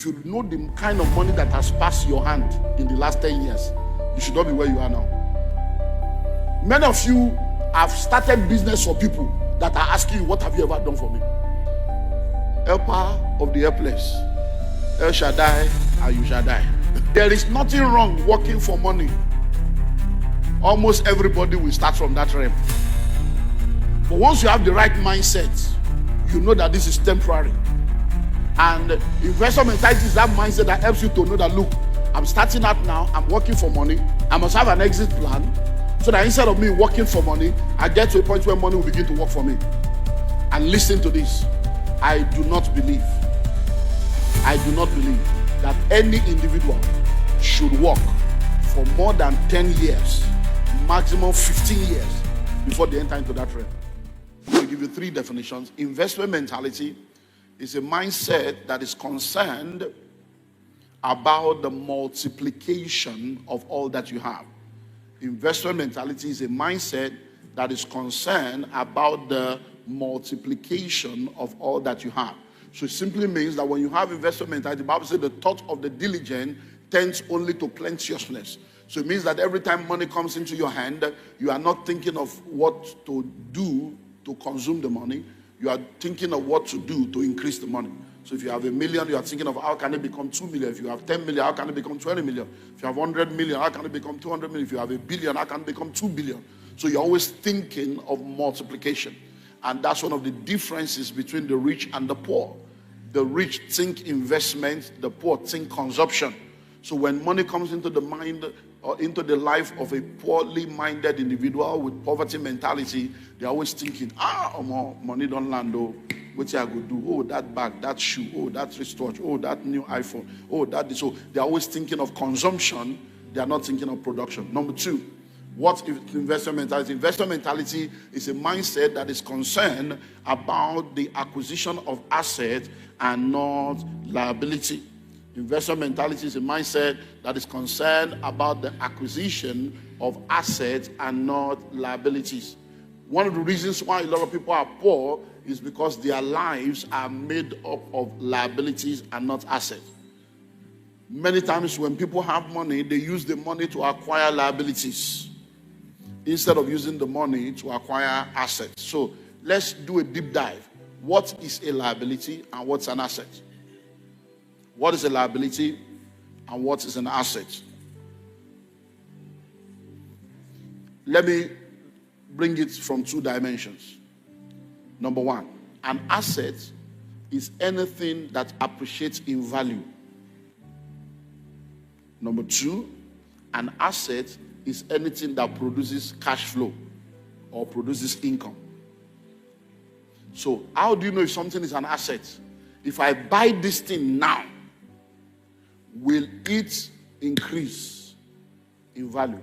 If you know the kind of money that has passed your hand in the last 10 years, you should not be where you are now. Many of you have started business for people that are asking you, what have you ever done for me? Helper of the helpless, El Shaddai and you shall die. There is nothing wrong working for money. Almost everybody will start from that realm. But once you have the right mindset, you know that this is temporary. And investor mentality is that mindset that helps you to know that, look, I'm starting out now, I'm working for money, I must have an exit plan, so that instead of me working for money, I get to a point where money will begin to work for me. And listen to this, I do not believe that any individual should work for more than 10 years, maximum 15 years, before they enter into that realm. I'll give you 3 definitions. Investment mentality is a mindset that is concerned about the multiplication of all that you have. Investment mentality is a mindset that is concerned about the multiplication of all that you have. So it simply means that when you have investment mentality, the Bible says the thought of the diligent tends only to plenteousness. So it means that every time money comes into your hand, you are not thinking of what to do to consume the money. You are thinking of what to do to increase the money. So if you have $1 million, you are thinking of how can it become 2 million. If you have 10 million, how can it become 20 million? If you have 100 million, how can it become 200 million? If you have $1 billion, how can it become 2 billion? So you're always thinking of multiplication. And that's one of the differences between the rich and the poor. The rich think investment, the poor think consumption. So when money comes into the mind or into the life of a poorly minded individual with poverty mentality, they're always thinking, money don't land, oh, what I go do? Oh, that bag, that shoe, oh, that wristwatch, oh, that new iPhone, oh, that this. So they're always thinking of consumption, they're not thinking of production. Number 2, what is investment mentality? Investment mentality is a mindset that is concerned about the acquisition of assets and not liability. Investment mentality is a mindset that is concerned about the acquisition of assets and not liabilities. One of the reasons why a lot of people are poor is because their lives are made up of liabilities and not assets. Many times when people have money, they use the money to acquire liabilities instead of using the money to acquire assets. So let's do a deep dive. What is a liability and what's an asset? What is a liability and what is an asset? Let me bring it from 2 dimensions. Number 1, an asset is anything that appreciates in value. Number 2, an asset is anything that produces cash flow or produces income. So how do you know if something is an asset? If I buy this thing now, will it increase in value?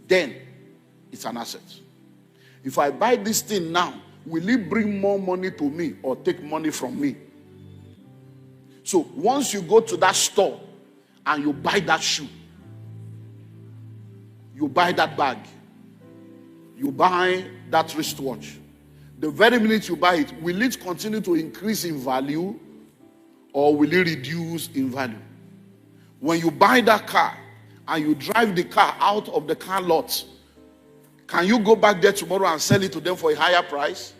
Then it's an asset. If I buy this thing now, will it bring more money to me or take money from me? So once you go to that store and you buy that shoe, you buy that bag, you buy that wristwatch, the very minute you buy it, will it continue to increase in value or will it reduce in value? When you buy that car and you drive the car out of the car lot, can you go back there tomorrow and sell it to them for a higher price?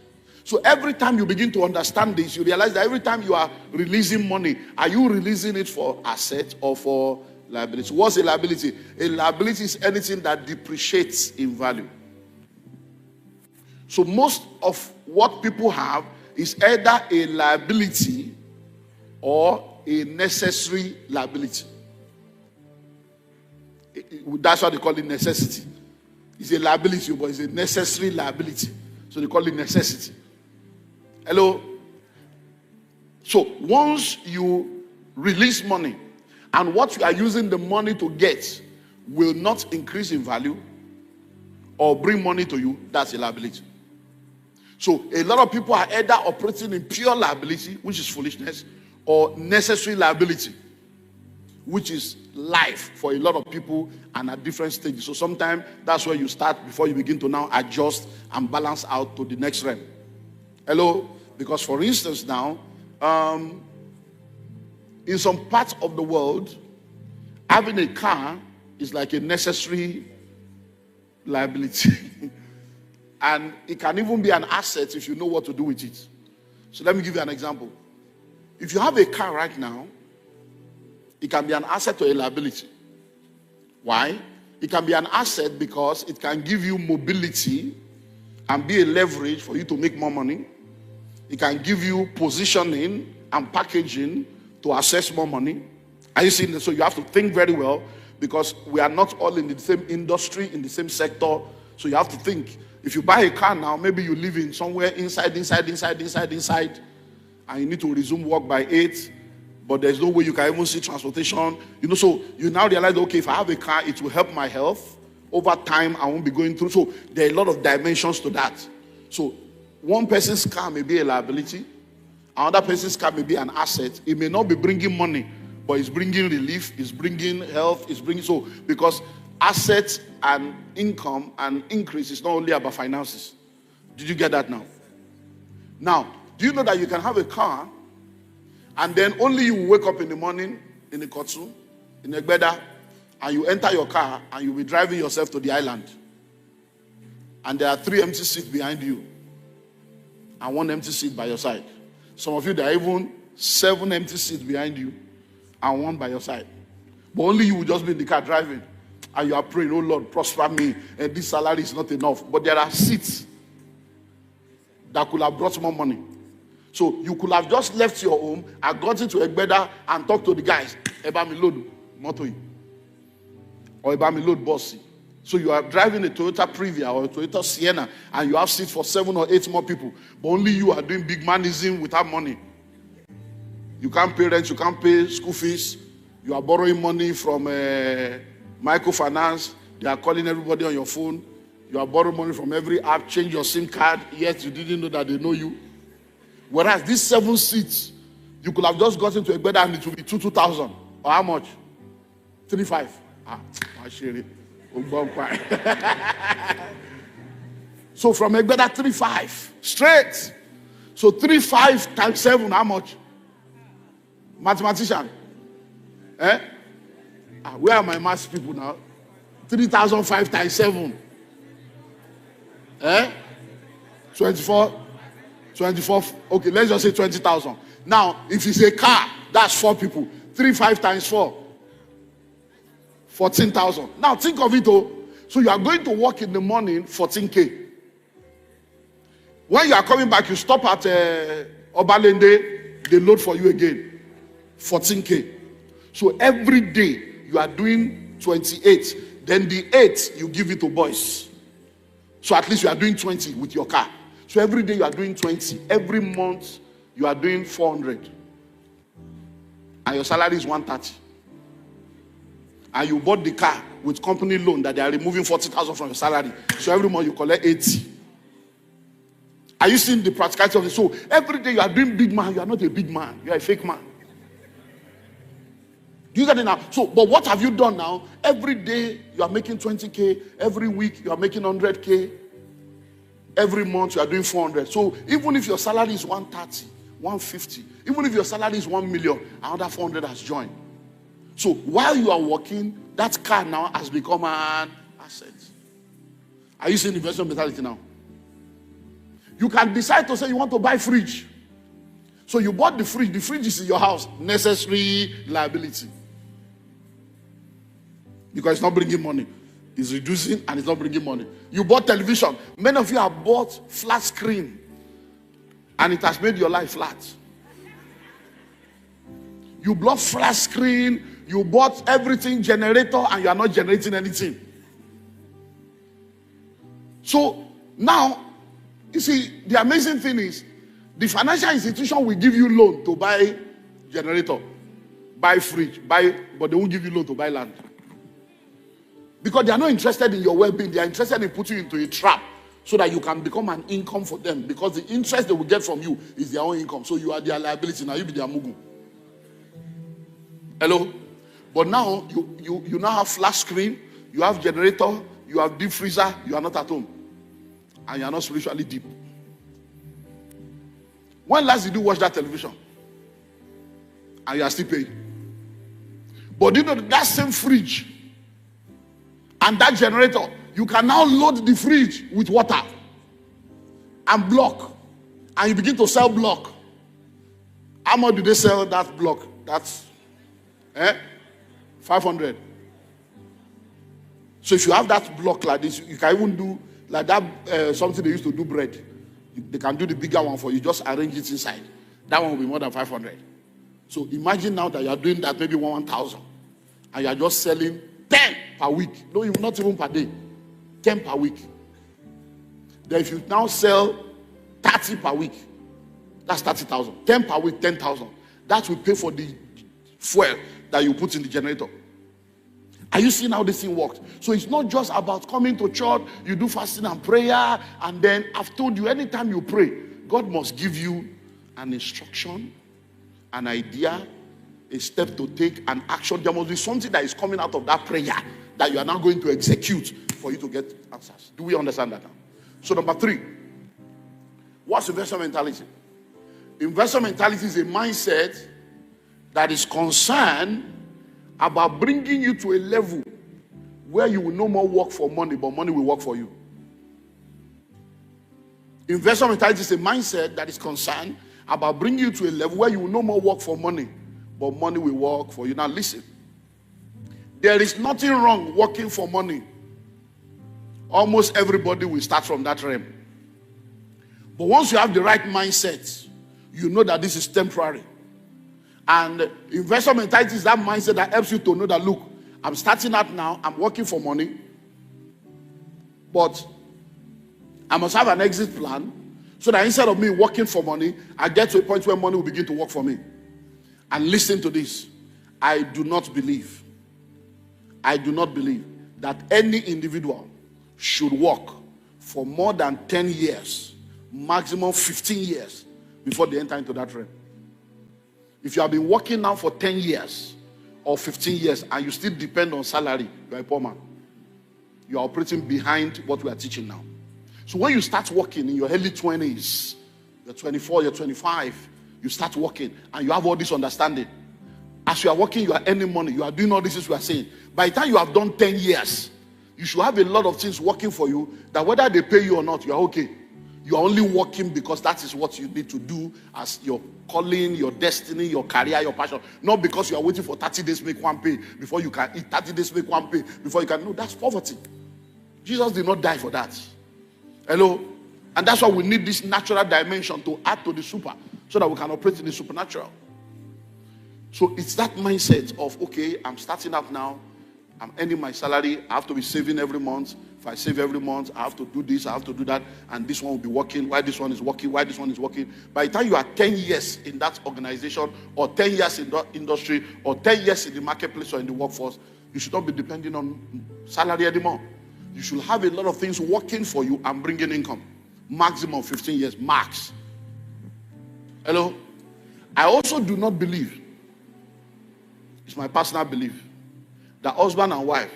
So every time you begin to understand this, you realize that every time you are releasing money, are you releasing it for asset or for liability? What's a liability? A liability is anything that depreciates in value. So most of what people have is either a liability or a necessary liability. That's why they call it necessity. It's a liability, but it's a necessary liability. So they call it necessity. Hello? So once you release money and what you are using the money to get will not increase in value or bring money to you, that's a liability. So a lot of people are either operating in pure liability, which is foolishness, or necessary liability, which is life for a lot of people and at different stages. So sometimes that's where you start before you begin to now adjust and balance out to the next realm. Hello? Because for instance now, In some parts of the world, having a car is like a necessary liability. And it can even be an asset if you know what to do with it. So let me give you an example. If you have a car right now, it can be an asset or a liability. Why? It can be an asset because it can give you mobility and be a leverage for you to make more money. It can give you positioning and packaging to access more money. Are you seeing this? So you have to think very well, because we are not all in the same industry, in the same sector. So you have to think. If you buy a car now, maybe you live in somewhere inside, and you need to resume work by 8, but there's no way you can even see transportation. So you now realize, okay, if I have a car, it will help my health. Over time, I won't be going through. So there are a lot of dimensions to that. So one person's car may be a liability. Another person's car may be an asset. It may not be bringing money, but it's bringing relief, it's bringing health, because assets and income and increase is not only about finances. Did you get that now? Now, do you know that you can have a car and then only you wake up in the morning in the Kotsu, in Egbeda, and you enter your car and you'll be driving yourself to the island. And there are 3 empty seats behind you and 1 empty seat by your side. Some of you, there are even 7 empty seats behind you and 1 by your side. But only you will just be in the car driving. And you are praying, oh Lord, prosper me. And this salary is not enough. But there are seats that could have brought more money. So you could have just left your home and got into Egbeda and talked to the guys. Eba mi load moto or eba mi load bossy. So you are driving a Toyota Previa or a Toyota Sienna and you have seats for 7 or 8 more people. But only you are doing big manism without money. You can't pay rent, you can't pay school fees. You are borrowing money from microfinance. They are calling everybody on your phone. You are borrowing money from every app, change your SIM card, yet you didn't know that they know you. Whereas these 7 seats, you could have just gotten to a bed and it would be 2,000. Or how much? 3,500. I share it. So from Egbeda 3,500 straight. So 3,500 times 7, how much? Mathematician. Where are my maths people now? 3,005 times 7. 24. Okay, let's just say 20,000. Now, if it's a car, that's 4 people. 3,500 times 4. 14,000. Now think of it all. So you are going to work in the morning, 14K. When you are coming back, you stop at Obalende, they load for you again, 14K. So every day you are doing 28. Then the 8 you give it to boys. So at least you are doing 20 with your car. So every day you are doing 20. Every month you are doing 400. And your salary is 130. And you bought the car with company loan that they are removing 40,000 from your salary. So every month you collect 80. Are you seeing the practicality of it? So every day you are doing big man. You are not a big man. You are a fake man. Do you get it now? So, but what have you done now? Every day you are making 20K. Every week you are making 100K. Every month you are doing 400. So even if your salary is 130, 150, even if your salary is 1 million, another 400 has joined. So while you are working, that car now has become an asset. Are you seeing investment mentality now? You can decide to say you want to buy fridge. So you bought the fridge. The fridge is in your house. Necessary liability. Because it's not bringing money. It's reducing and it's not bringing money. You bought television. Many of you have bought flat screen. And it has made your life flat. You bought flat screen. You bought everything, generator, and you are not generating anything. So now, you see, the amazing thing is, the financial institution will give you loan to buy generator, buy fridge, but they won't give you loan to buy land. Because they are not interested in your well-being. They are interested in putting you into a trap so that you can become an income for them. Because the interest they will get from you is their own income. So you are their liability. Now you be their mugu. Hello? But now you now have flat screen, you have generator, you have deep freezer, you are not at home. And you are not spiritually deep. When last did you watch that television? and you are still paying. But you know that same fridge and that generator, you can now load the fridge with water and block, and you begin to sell block. How much do they sell that block? That's 500. So if you have that block like this, you can even do like that, something they used to do bread. They can do the bigger one for you, just arrange it inside. That one will be more than 500. So imagine now that you are doing that maybe 1,000, and you are just selling 10 per week. No, not even per day. 10 per week. Then if you now sell 30 per week, that's 30,000. 10 per week, 10,000. That will pay for the fuel that you put in the generator. Are you seeing how this thing works? So it's not just about coming to church, you do fasting and prayer, and then I've told you, anytime you pray, God must give you an instruction, an idea, a step to take, an action. There must be something that is coming out of that prayer that you are now going to execute for you to get answers. Do we understand that now? So number 3, what's investor mentality? Investor mentality is a mindset that is concerned about bringing you to a level where you will no more work for money, but money will work for you. Investor mentality is a mindset that is concerned about bringing you to a level where you will no more work for money, but money will work for you. Now listen, there is nothing wrong working for money. Almost everybody will start from that realm. But once you have the right mindset, you know that this is temporary. And investor mentality is that mindset that helps you to know that, look, I'm starting out now, I'm working for money, but I must have an exit plan so that instead of me working for money, I get to a point where money will begin to work for me. And listen to this. I do not believe that any individual should work for more than 10 years, maximum 15 years, before they enter into that realm. If you have been working now for 10 years or 15 years and you still depend on salary, you are a poor man. You are operating behind what we are teaching now. So when you start working in your early 20s, you're 24, you're 25, you start working and you have all this understanding. As you are working, you are earning money, you are doing all this as we are saying. By the time you have done 10 years, you should have a lot of things working for you that whether they pay you or not, you are okay. You are only working because that is what you need to do as your calling, your destiny, your career, your passion. Not because you are waiting for 30 days make one pay before you can eat, 30 days make one pay before you can. No, that's poverty. Jesus did not die for that. Hello? And that's why we need this natural dimension to add to the super so that we can operate in the supernatural. So it's that mindset of, okay, I'm starting out now. I'm earning my salary. I have to be saving every month. If I save every month, I have to do this, I have to do that, and this one will be working. Why this one is working? Why this one is working? By the time you are 10 years in that organization, or 10 years in the industry, or 10 years in the marketplace or in the workforce, you should not be depending on salary anymore. You should have a lot of things working for you and bringing income. Maximum 15 years, max. Hello? I also do not believe, it's my personal belief, that husband and wife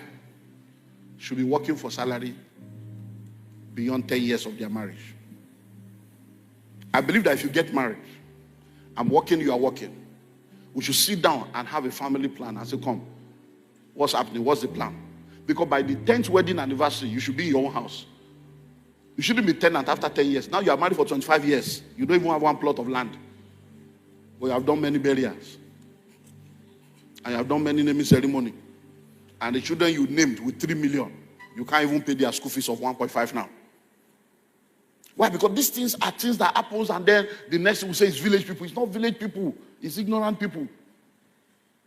should be working for salary beyond 10 years of their marriage. I believe that if you get married, I'm working, you are working, we should sit down and have a family plan and say, come, what's happening? What's the plan? Because by the 10th wedding anniversary, you should be in your own house. You shouldn't be tenant after 10 years. Now you are married for 25 years. You don't even have one plot of land. But you have done many burials. And you have done many naming ceremonies. And the children you named with 3 million, you can't even pay their school fees of 1.5 now. Why? Because these things are things that happens, and then the next thing we say is village people. It's not village people. It's ignorant people.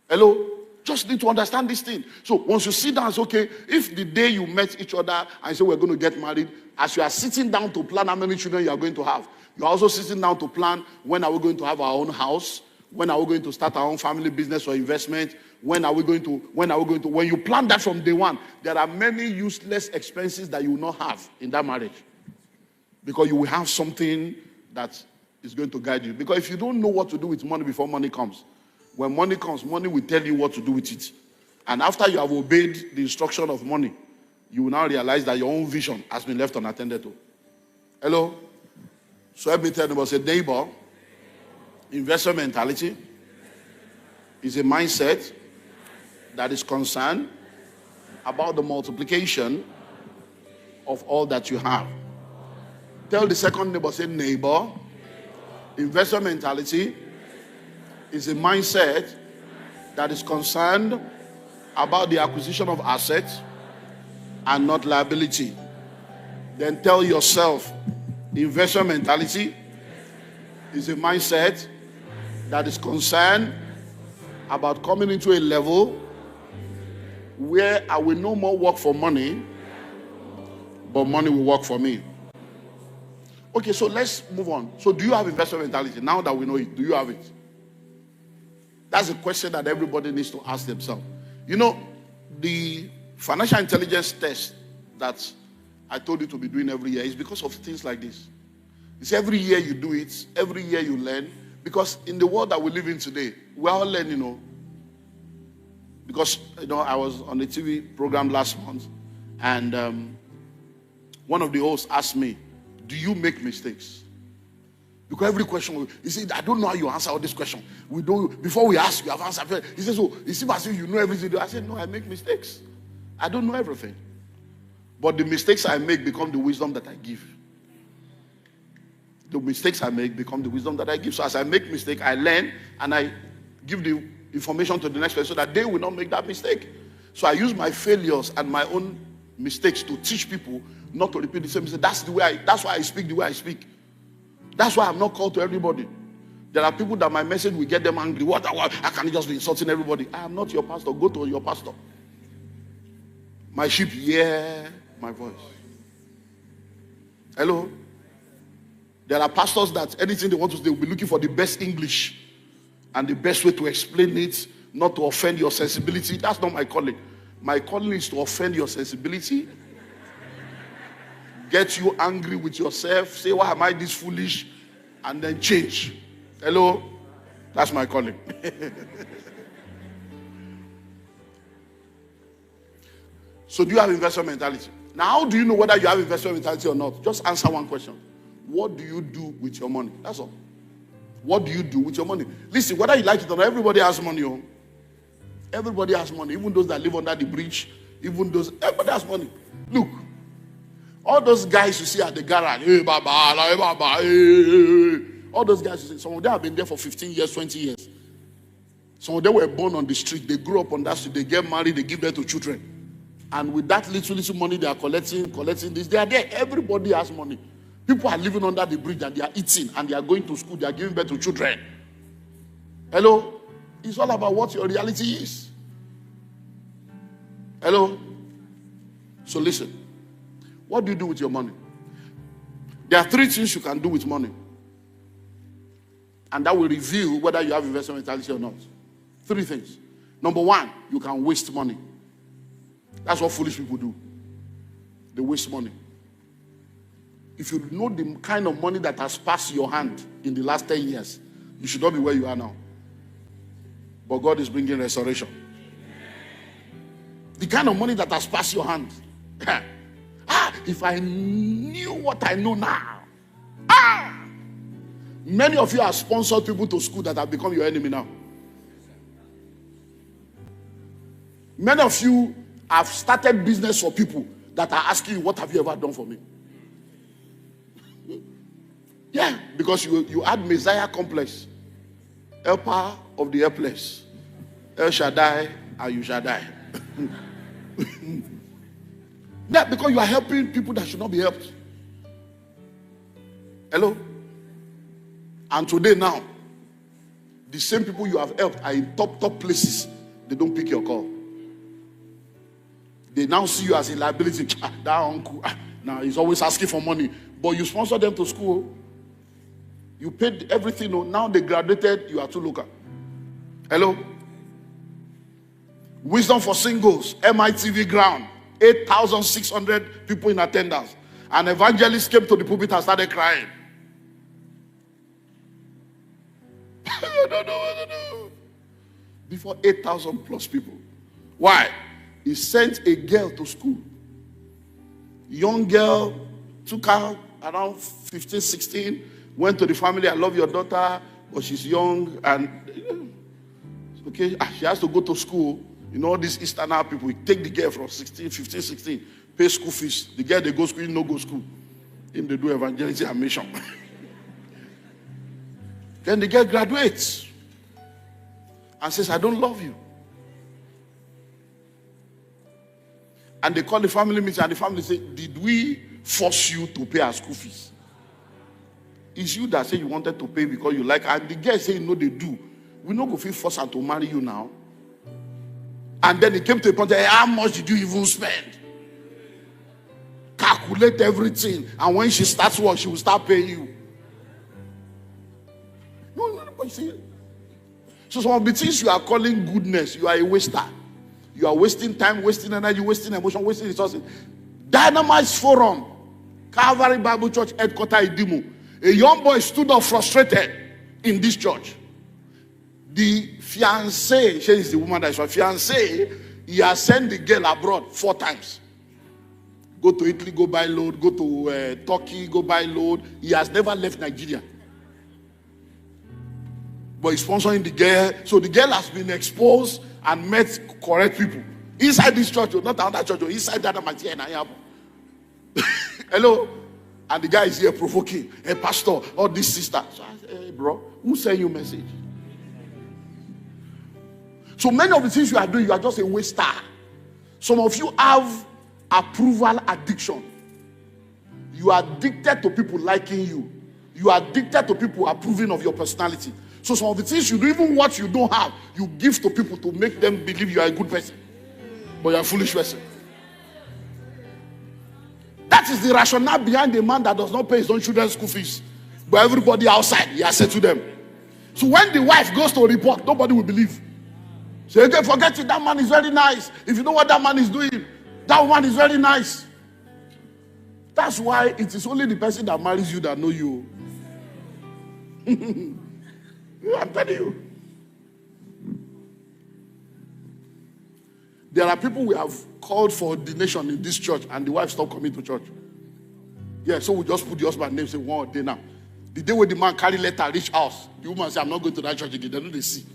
Hello? Just need to understand this thing. So once you sit down, it's okay. If the day you met each other and say we're going to get married, as you are sitting down to plan how many children you are going to have, you are also sitting down to plan when are we going to have our own house, when are we going to start our own family business or investment, when you plan that from day one, there are many useless expenses that you will not have in that marriage. Because you will have something that is going to guide you. Because if you don't know what to do with money before money comes, when money comes, money will tell you what to do with it. And after you have obeyed the instruction of money, you will now realize that your own vision has been left unattended to. Hello? So let me tell you about, say, neighbor, investor mentality is a mindset that is concerned about the multiplication of all that you have. Tell the second neighbor, say, neighbor, investor mentality is a mindset that is concerned about the acquisition of assets and not liability. Then tell yourself, investor mentality is a mindset that is concerned about coming into a level where I will no more work for money, but money will work for me. Okay, so let's move on. So do you have investor mentality? Now that we know it, do you have it? That's a question that everybody needs to ask themselves. You know, the financial intelligence test that I told you to be doing every year is because of things like this. It's every year you do it, every year you learn. Because in the world that we live in today, we're all learning, Because, I was on a TV program last month, and one of the hosts asked me, do you make mistakes? Because every question, he said, I don't know how you answer all this question. We don't, before we ask, you have answered. He says, so it seems as if you know everything. I said, no, I make mistakes. I don't know everything. But the mistakes I make become the wisdom that I give. The mistakes I make become the wisdom that I give. So as I make mistake, I learn and I give the information to the next person so that they will not make that mistake. So I use my failures and my own mistakes to teach people not to repeat the same mistake. That's why I speak the way I speak. That's why I'm not called to everybody. There are people that my message will get them angry. What? I can't just be insulting everybody. I am not your pastor. Go to your pastor. My sheep hear my voice. Hello? There are pastors that anything they want to do, they will be looking for the best English and the best way to explain it, not to offend your sensibility. That's not my calling. My calling is to offend your sensibility, get you angry with yourself, say, why am I this foolish? And then change. Hello? That's my calling. So do you have investor mentality? Now, how do you know whether you have investor mentality or not? Just answer one question. What do you do with your money? That's all. What do you do with your money? Listen, whether you like it or not, everybody has money. Everybody has money. Even those that live under the bridge, everybody has money. Look, all those guys you see at the garage, hey, Baba, hey, Baba, hey. All those guys you see, some of them have been there for 15 years, 20 years. Some of them were born on the street. They grew up on that street. They get married. They give birth to children. And with that little money they are collecting this, they are there. Everybody has money. People are living under the bridge and they are eating and they are going to school. They are giving birth to children. Hello? It's all about what your reality is. Hello? So listen. What do you do with your money? There are 3 things you can do with money. And that will reveal whether you have investment mentality or not. 3 things. Number 1, you can waste money. That's what foolish people do. They waste money. If you know the kind of money that has passed your hand in the last 10 years, you should not be where you are now. But God is bringing restoration. The kind of money that has passed your hand. If I knew what I know now. Many of you have sponsored people to school that have become your enemy now. Many of you have started business for people that are asking you, what have you ever done for me? Yeah, because you had Messiah complex. Helper of the helpless. El Shaddai and you shall die. Yeah, because you are helping people that should not be helped. Hello? And today now, the same people you have helped are in top places. They don't pick your call. They now see you as a liability. That uncle, now he's always asking for money. But you sponsor them to school. You paid everything. Now they graduated, you are too local. Hello? Wisdom for singles, MITV ground. 8,600 people in attendance. An evangelist came to the pulpit and started crying. I don't know what to do. Before 8,000 plus people. Why? He sent a girl to school. Young girl, took her around 15, 16, went to the family, I love your daughter, but she's young. And Okay, she has to go to school. You know, these Eastern people, we take the girl from 16, 15, 16, pay school fees. The girl, they go school, no go school. Him, they do evangelism and mission. Then the girl graduates and says, I don't love you. And they call the family meeting, and the family say, did we force you to pay our school fees? It's you that say you wanted to pay because you like, and the girl say, no, they do. We not go feel force her to marry you now. And then it came to a point, how much did you even spend? Calculate everything. And when she starts work, she will start paying you. No, but see. So some of the things you are calling goodness, you are a waster. You are wasting time, wasting energy, wasting emotion, wasting resources. Dynamite Forum, Calvary Bible Church headquarters in Dimo. A young boy stood up frustrated in this church. The fiancé, she is the woman that is her fiancé, he has sent the girl abroad 4 times. Go to Italy, go buy load. Go to Turkey, go buy load. He has never left Nigeria. But he's sponsoring the girl. So the girl has been exposed and met correct people. Inside this church, not another church, inside that material. Hello? And the guy is here provoking. Hey, pastor, or this sister. So I say, hey, bro, who sent you a message? So many of the things you are doing, you are just a waster. Some of you have approval addiction. You are addicted to people liking you. You are addicted to people approving of your personality. So some of the things you do, even what you don't have, you give to people to make them believe you are a good person. But you are a foolish person. That is the rationale behind the man that does not pay his own children's school fees. But everybody outside, he has said to them. So when the wife goes to report, nobody will believe. Say, okay, forget it, that man is very nice. If you know what that man is doing, that woman is very nice. That's why it is only the person that marries you that know you. I'm telling you. There are people we have called for ordination in this church and the wife stopped coming to church. Yeah, so we just put the husband's name, say 1 day now. The day when the man carry letter, reach house, the woman say, I'm not going to that church again. They know they see.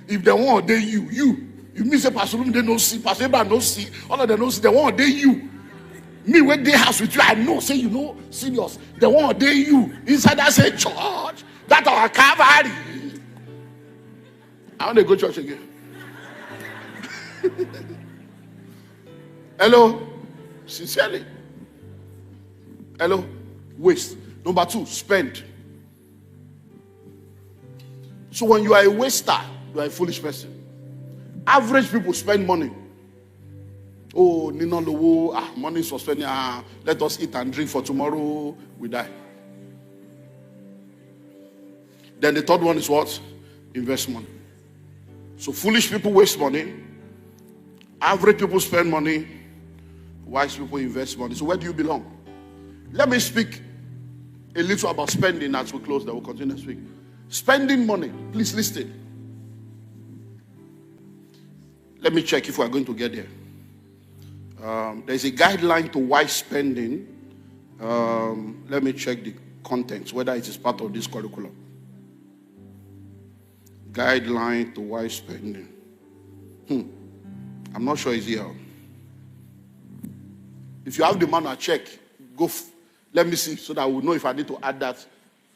If they want ordain you mean say Pastor Olumide they don't see, Pastor Abraham don't see, all of them don't see, they want ordain you. Me when they house with you, I know, say you know, serious. They want ordain you. Inside that say church, that our Calvary. I want to go church again. Hello? Sincerely. Hello? Waste. Number 2, spend. So when you are a waster, you are a foolish person. Average people spend money. Oh, Nino Lowo, money is for spending. Let us eat and drink for tomorrow. We die. Then the third one is what? Invest money. So foolish people waste money. Average people spend money. Wise people invest money. So where do you belong? Let me speak a little about spending as we close. That will continue next week. Spending money. Please listen. Let me check if we are going to get there. There's a guideline to wise spending. Let me check the contents, whether it is part of this curriculum. Guideline to wise spending. I'm not sure it's here. If you have the manual, check. Let me see so that I will know if I need to add that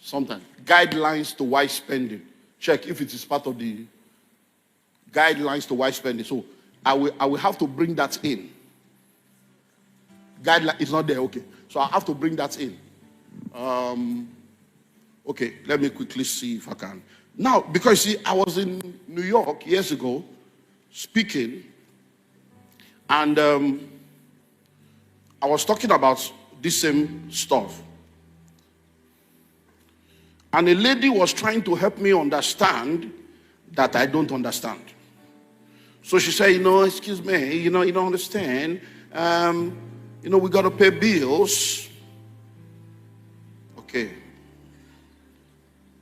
sometime. Guidelines to wise spending. Check if it is part of the guidelines to wise spending. So I will have to bring that in. Guideline is not there. Okay. So I have to bring that in. Okay. Let me quickly see if I can. Now, because see, I was in New York years ago speaking, and I was talking about this same stuff. And a lady was trying to help me understand that I don't understand. So she said, excuse me, you don't understand. We got to pay bills. Okay.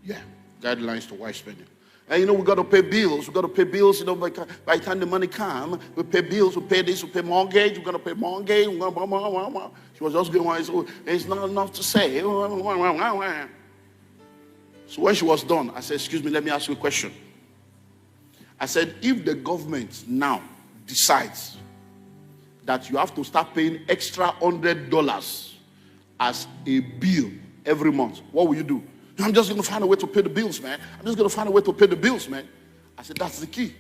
Yeah, guidelines to wise spending. And we got to pay bills. We got to pay bills. By the time the money come, we pay bills. We pay this. We pay mortgage. We're gonna pay mortgage. She was just going. So it's not enough to say. So when she was done, I said, "Excuse me, let me ask you a question. I said, if the government now decides that you have to start paying extra $100 as a bill every month, what will you do? I'm just going to find a way to pay the bills, man. I'm just going to find a way to pay the bills, man. I said, that's the key.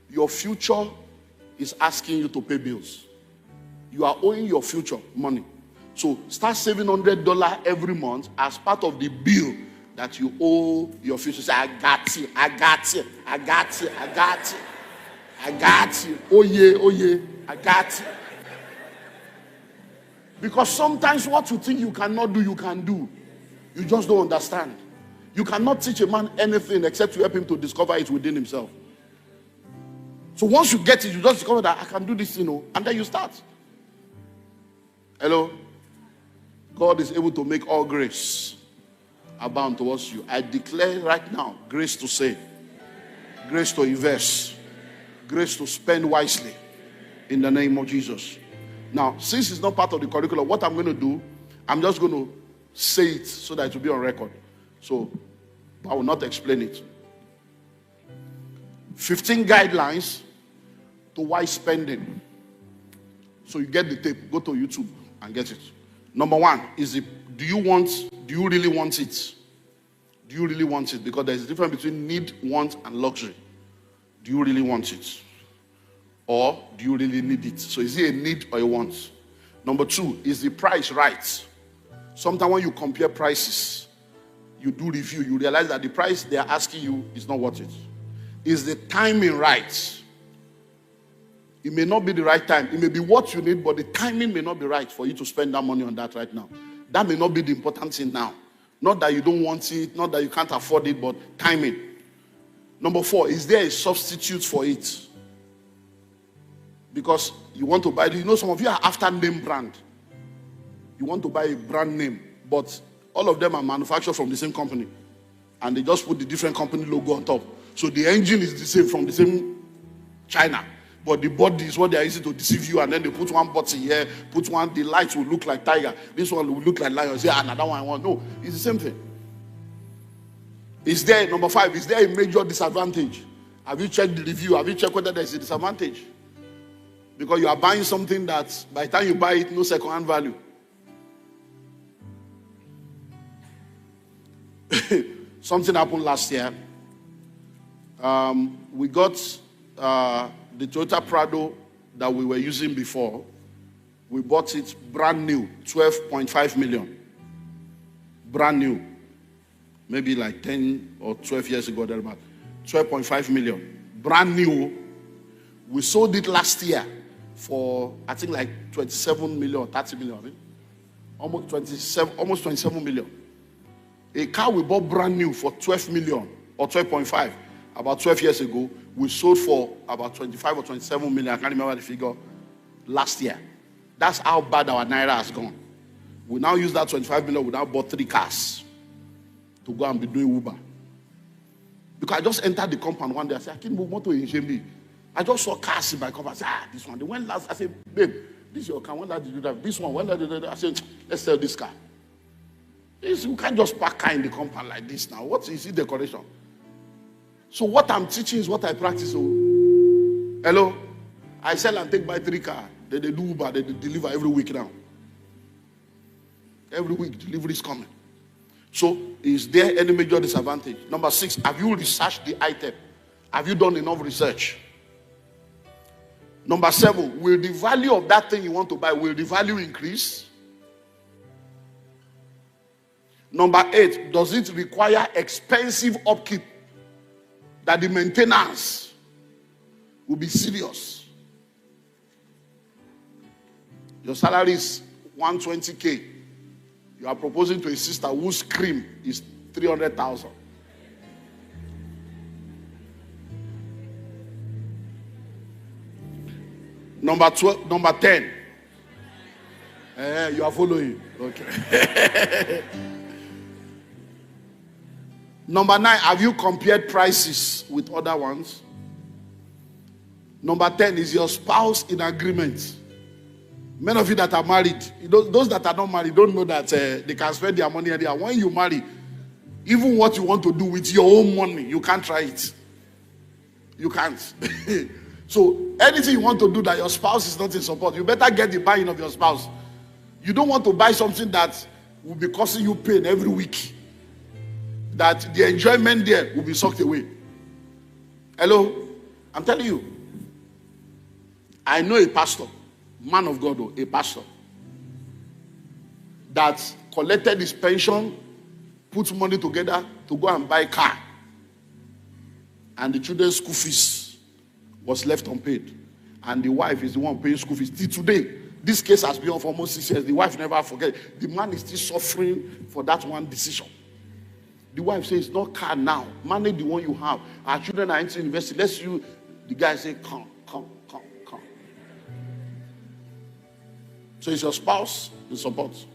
Your future is asking you to pay bills. You are owing your future money. So start saving $100 every month as part of the bill that you owe your future. Say, I got you, I got you, I got you, I got you, I got you. Oh yeah, I got you. Because sometimes what you think you cannot do, you can do. You just don't understand. You cannot teach a man anything except to help him to discover it within himself. So once you get it, you just discover that I can do this, and then you start. Hello? God is able to make all grace abound towards you. I declare right now, grace to save, grace to invest, grace to spend wisely in the name of Jesus. Now, since it's not part of the curriculum, what I'm going to do, I'm just going to say it so that it will be on record. So, I will not explain it. 15 guidelines to wise spending. So you get the tape, go to YouTube and get it. Number one is, do you really want it? Do you really want it? Because there's a difference between need, want, and luxury. Do you really want it? Or do you really need it? So is it a need or a want? Number two, is the price right? Sometimes when you compare prices, you do review, you realize that the price they are asking you is not worth it. Is the timing right? It may not be the right time. It may be what you need, but the timing may not be right for you to spend that money on that right now. That may not be the important thing now. Not that you don't want it, not that you can't afford it, but timing. Number four, is there a substitute for it? Because you want to buy, some of you are after name brand. You want to buy a brand name, but all of them are manufactured from the same company. And they just put the different company logo on top. So the engine is the same from the same China. But the body is what they are using to deceive you. And then they put one button here, put one, the lights will look like tiger. This one will look like lion. Say, another one I want. No, it's the same thing. Number five, is there a major disadvantage? Have you checked the review? Have you checked whether there's a disadvantage? Because you are buying something that by the time you buy it, no second-hand value. Something happened last year. We got the Toyota Prado that we were using before. We bought it brand new, 12.5 million. Brand new. Maybe like 10 or 12 years ago, there about 12.5 million. Brand new. We sold it last year for, I think, like 27 million or 30 million. Right? Almost 27 million. A car we bought brand new for 12 million or 12.5 about 12 years ago, we sold for about 25 or 27 million. I can't remember the figure last year. That's how bad our Naira has gone. We now use that 25 million. We now bought 3 cars to go and be doing Uber. Because I just entered the compound one day. I said, I can't move motor in Jambi. I just saw cars in my compound. I said, this one. They went last. I said, babe, this is your car. When did you do that? This one. When did you do that? I said, let's sell this car. You can't just park car in the compound like this now. What is it decoration? So what I'm teaching is what I practice. Oh. Hello? I sell and take by 3 cars. They do Uber. They deliver every week now. Every week, delivery is coming. So, is there any major disadvantage? Number 6, have you researched the item? Have you done enough research? Number 7, will the value of that thing you want to buy, will the value increase? Number 8, does it require expensive upkeep? That the maintenance will be serious. Your salary is 120K. You are proposing to a sister whose cream is 300,000. Number 10. You are following. Okay. Number 9, have you compared prices with other ones? Number 10, is your spouse in agreement? Many of you that are married, those that are not married don't know that they can spend their money anywhere. When you marry, even what you want to do with your own money, you can't try it. You can't. So anything you want to do that your spouse is not in support, you better get the buy-in of your spouse. You don't want to buy something that will be causing you pain every week, that the enjoyment there will be sucked away. Hello? I'm telling you. I know a pastor, man of God, a pastor, that collected his pension, put money together to go and buy a car. And the children's school fees was left unpaid. And the wife is the one paying school fees. Till today, this case has been on for almost 6 years. The wife never forget. The man is still suffering for that one decision. The wife says, not car now. Manage the one you have. Our children are entering university. Let's you. The guy say, come. So is your spouse in support?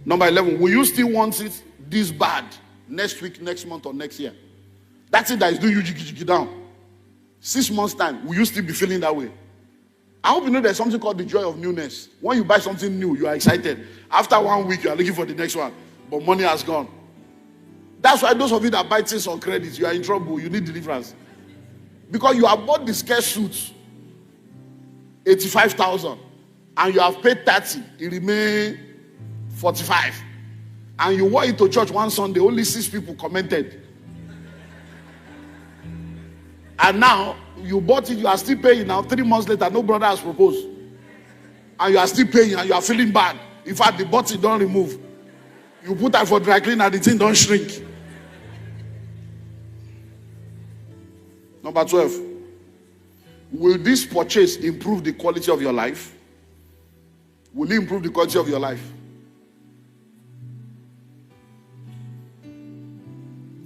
Number 11, will you still want it this bad next week, next month, or next year? That's it that is doing you jiggy down. 6 months' time, will you still be feeling that way? I hope you know there's something called the joy of newness. When you buy something new, you are excited. After 1 week, you are looking for the next one, but money has gone. That's why those of you that buy things on credit, you are in trouble. You need deliverance. Because you have bought the scarce suit, 85,000, and you have paid 30, it remains 45. And you wore it to church one Sunday, only 6 people commented. And now, you bought it, you are still paying. Now, 3 months later, no brother has proposed. And you are still paying, and you are feeling bad. In fact, the bottle don't remove. You put that for dry cleaner, the thing don't shrink. Number 12. Will this purchase improve the quality of your life? Will it improve the quality of your life?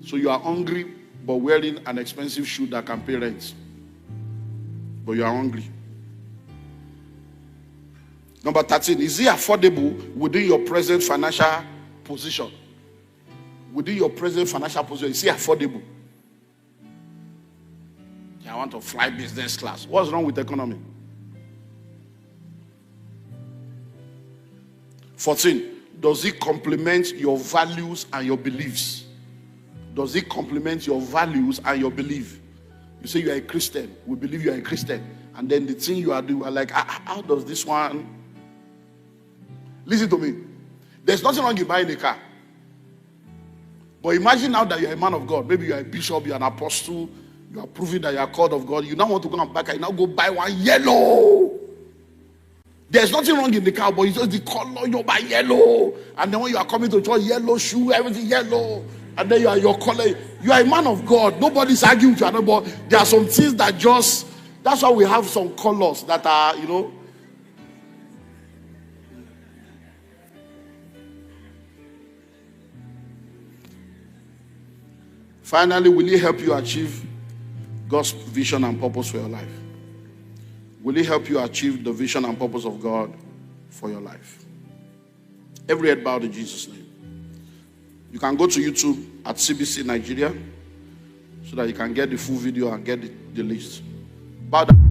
So you are hungry, but wearing an expensive shoe that can pay rent. But you are hungry. Number 13, is it affordable within your present financial position? Within your present financial position, is it affordable? I want to fly business class. What's wrong with economy? 14, does it complement your values and your beliefs? Does it complement your values and your belief? You say you are a Christian. We believe you are a Christian. And then the thing you are doing, are like, how does this one? Listen to me. There's nothing wrong in buying a car. But imagine now that you're a man of God. Maybe you're a bishop, you're an apostle. You are proving that you are called of God. You now want to go and buy a car. You now go buy one yellow. There's nothing wrong in the car, but it's just the color. You buy yellow. And then when you are coming to church, yellow shoe, everything yellow. And then you are your color. You are a man of God. Nobody's arguing with you. But there are some things that just, that's why we have some colors that are, you know. Finally, will it help you achieve God's vision and purpose for your life? Will it help you achieve the vision and purpose of God for your life? Every head bowed in Jesus' name. You can go to YouTube at CBC Nigeria so that you can get the full video and get the list. Bow down.